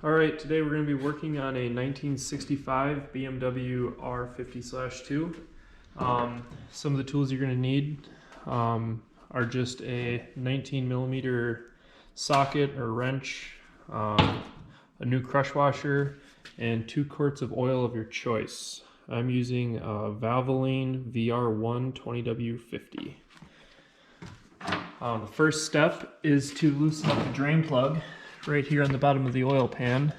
Alright, today we're going to be working on a 1965 BMW R50/2. Some of the tools you're going to need are just a 19mm socket or wrench, a new crush washer, and 2 quarts of oil of your choice. I'm using Valvoline VR1 20W50. The first step is to loosen up the drain plug right here on the bottom of the oil pan.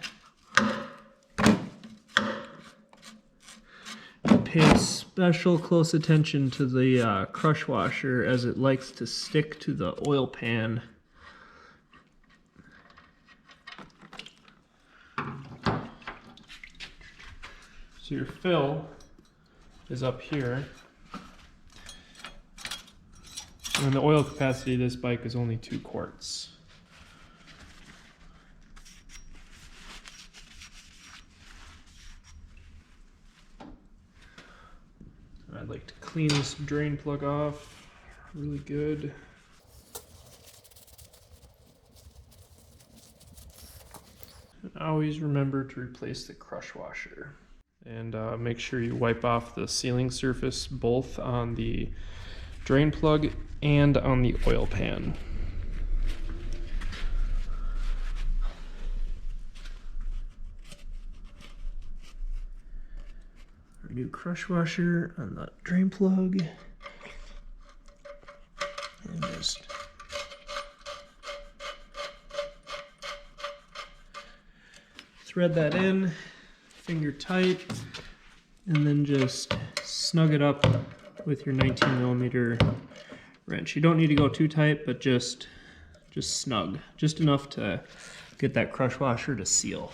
Pay special close attention to the crush washer as it likes to stick to the oil pan. So your fill is up here. And the oil capacity of this bike is only 2 quarts. I'd like to clean this drain plug off really good. And always remember to replace the crush washer. And make sure you wipe off the sealing surface both on the drain plug and on the oil pan. Our new crush washer on the drain plug. And just thread that in, finger tight, and then just snug it up with your 19mm wrench. You don't need to go too tight, but just snug, just enough to get that crush washer to seal.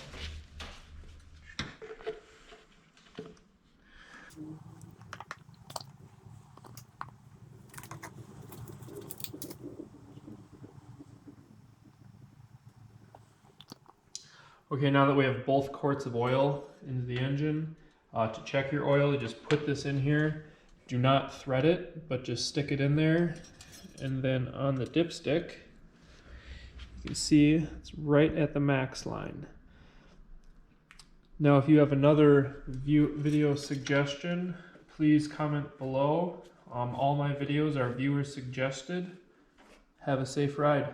Okay, now that we have both quarts of oil into the engine, to check your oil, you just put this in here. Do not thread it, but just stick it in there. And then on the dipstick, you can see it's right at the max line. Now, if you have another video suggestion, please comment below. All my videos are viewer suggested. Have a safe ride.